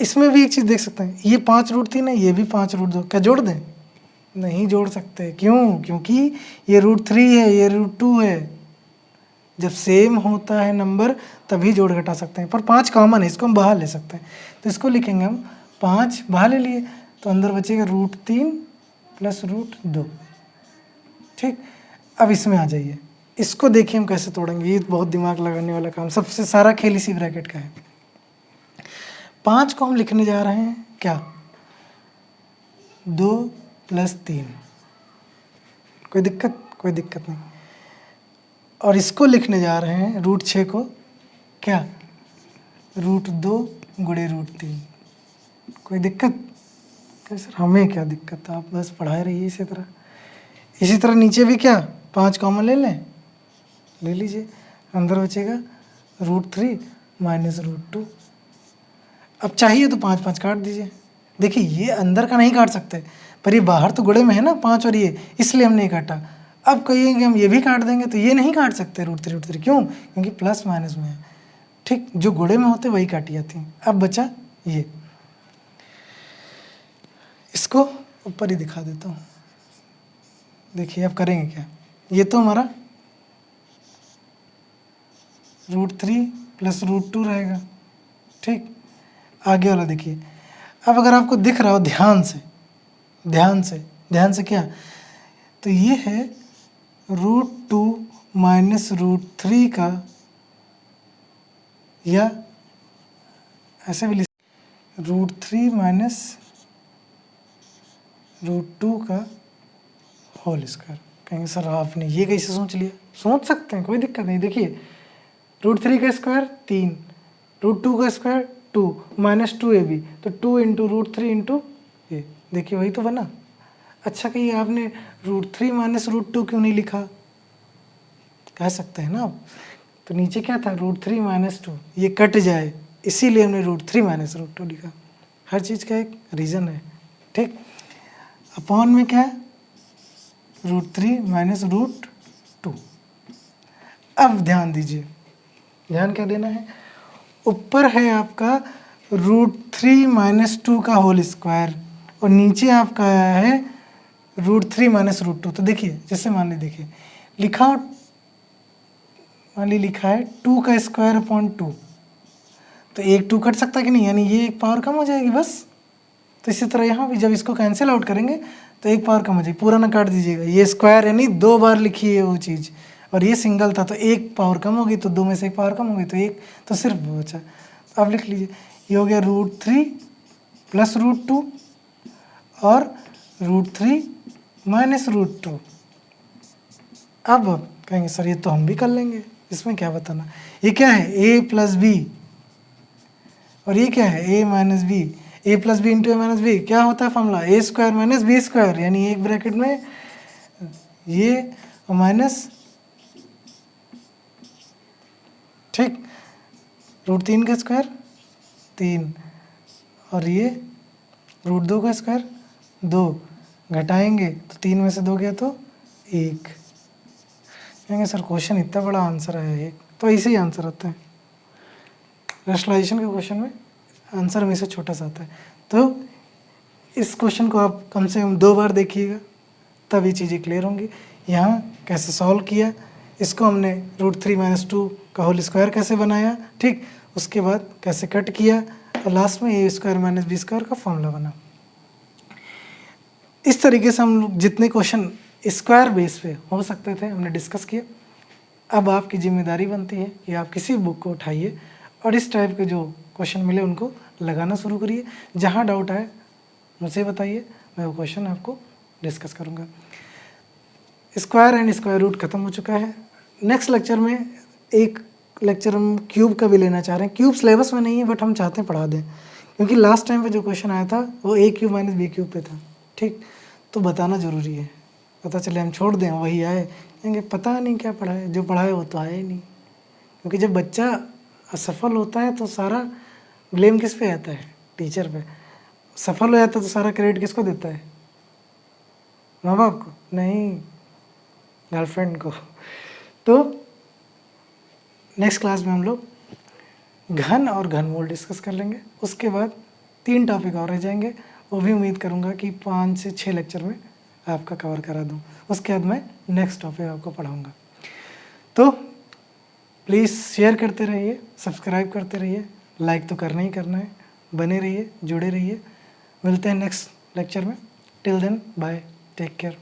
इसमें भी एक चीज़ देख सकते हैं, ये 5√3 है, ये भी 5√2, क्या जोड़ दें, नहीं जोड़ सकते, क्यों, क्योंकि ये √3 है, ये √2 है। जब सेम होता है नंबर तभी जोड़ घटा सकते हैं, पर 5 कॉमन है, इसको हम बाहर ले सकते हैं, तो इसको लिखेंगे हम 5 बाहर ले लिए, तो अंदर बचेगा √3 प्लस √2, ठीक। अब इसमें आ जाइए, इसको देखिए हम कैसे तोड़ेंगे, ये बहुत दिमाग लगाने वाला काम, सबसे सारा खेल इसी ब्रैकेट का है। 5 को हम लिखने जा रहे हैं क्या, 2 + 3, कोई दिक्कत, कोई दिक्कत नहीं। और इसको लिखने जा रहे हैं √6 को क्या, √2 गुणे √3, कोई दिक्कत, सर हमें क्या दिक्कत है, आप बस पढ़ाए रहिए इसी तरह। इसी तरह नीचे भी क्या, 5 कॉमन ले लें, ले लीजिए, अंदर बचेगा √3 माइनस √2। अब चाहिए तो 5 5 काट दीजिए। देखिए ये अंदर का नहीं काट सकते, पर ये बाहर तो गुणे में है ना 5 और ये, इसलिए हम नहीं काटा। अब कहिएंगे हम ये भी काट देंगे तो ये नहीं काट सकते √3, क्यों, क्योंकि प्लस माइनस में है, ठीक। जो गुणे में होते वही काटी जाती हैं। अब बचा ये, इसको ऊपर ही दिखा देता हूँ। देखिए अब करेंगे क्या, ये तो हमारा √3 प्लस √2 रहेगा, ठीक। आगे वाला देखिए, अब अगर आपको दिख रहा हो ध्यान से, ध्यान से क्या, तो ये है √2 माइनस √3 का, या ऐसे भी लिख, √3 माइनस √2 का होल स्क्वायर, कहेंगे सर आपने ये कैसे सोच लिया? सोच सकते हैं, कोई दिक्कत नहीं। देखिए √3 का स्क्वायर 3, √2 का स्क्वायर 2, -2ab, तो 2 इंटू √3 इंटू ये, देखिए वही तो बना। अच्छा कहिए आपने √3 माइनस √2 क्यों नहीं लिखा? कह सकते हैं ना आप। तो नीचे क्या था? √3 माइनस 2, ये कट जाए इसीलिए हमने √3 माइनस √2 लिखा। हर चीज़ का एक रीज़न है, ठीक। अपॉन में क्या है? √3 माइनस √2। अब ध्यान दीजिए, ध्यान क्या देना है? ऊपर है आपका √3 माइनस 2 का होल स्क्वायर और नीचे आपका आया है √3 माइनस √2। तो देखिए जैसे मान ली, देखिए लिखा, मान ली लिखा है 2 का स्क्वायर अपॉन 2, तो एक 2 कट सकता कि नहीं, यानी ये एक पावर कम हो जाएगी बस। तो इसी तरह यहाँ भी जब इसको कैंसिल आउट करेंगे तो एक पावर कम हो जाएगी, पूरा ना काट दीजिएगा। ये स्क्वायर यानी 2 बार लिखी है वो चीज़, और ये सिंगल था तो एक पावर कम होगी, तो 2 में से एक पावर कम होगी, तो एक तो सिर्फ बचा। तो अब लिख लीजिए, ये हो गया √3 प्लस √2 और √3 माइनस √2। अब कहेंगे सर ये तो हम भी कर लेंगे, इसमें क्या बताना। ये क्या है? a प्लस बी, और ये क्या है? a minus B. a plus B into a minus B क्या होता है formula? a square minus B square, यानी एक ब्रैकेट में ये माइनस, ठीक, √3 का स्क्वायर 3 और ये √2 का स्क्वायर 2, घटाएंगे तो 3 में से 2 गया तो 1। कहेंगे सर क्वेश्चन इतना बड़ा आंसर है एक, तो ऐसे ही आंसर आता है। रैशनलाइजेशन के क्वेश्चन में आंसर हमेशा छोटा सा आता है। तो इस क्वेश्चन को आप कम से कम 2 बार देखिएगा, तब ये चीज़ें क्लियर होंगी। यहाँ कैसे सॉल्व किया, इसको हमने √3 माइनस 2 का होल स्क्वायर कैसे बनाया, ठीक, उसके बाद कैसे कट किया, और लास्ट में a square minus B square का फॉर्मूला बना। इस तरीके से हम लोग जितने क्वेश्चन स्क्वायर बेस पे हो सकते थे हमने डिस्कस किया। अब आपकी जिम्मेदारी बनती है कि आप किसी बुक को उठाइए और इस टाइप के जो क्वेश्चन मिले उनको लगाना शुरू करिए। जहाँ डाउट आए मुझे बताइए, मैं वो क्वेश्चन आपको डिस्कस करूँगा। स्क्वायर एंड स्क्वायर रूट ख़त्म हो चुका है। नेक्स्ट लेक्चर में एक लेक्चर हम क्यूब का भी लेना चाह रहे हैं। क्यूब सिलेबस में नहीं है बट हम चाहते हैं पढ़ा दें, क्योंकि लास्ट टाइम पे जो क्वेश्चन आया था वो a³ माइनस b³ पे था, ठीक। तो बताना ज़रूरी है, पता चले हम छोड़ दें वही आए, कहेंगे पता नहीं क्या पढ़ा है, जो पढ़ा है वो तो आया ही नहीं। क्योंकि जब बच्चा असफल होता है तो सारा ब्लेम किस पे आता है? टीचर पे। सफल हो जाता है तो सारा क्रेडिट किसको देता है? माँ बाप को? नहीं, गर्लफ्रेंड को। तो नेक्स्ट क्लास में हम लोग घन और घनमूल डिस्कस कर लेंगे। उसके बाद 3 टॉपिक और रह जाएंगे, वो भी उम्मीद करूँगा कि 5 से 6 लेक्चर में आपका कवर करा दूँ। उसके बाद मैं नेक्स्ट टॉपिक आपको पढ़ाऊँगा। तो प्लीज़ शेयर करते रहिए, सब्सक्राइब करते रहिए, लाइक तो करना ही करना है। बने रहिए, जुड़े रहिए। मिलते हैं नेक्स्ट लेक्चर में। Till then bye, take care.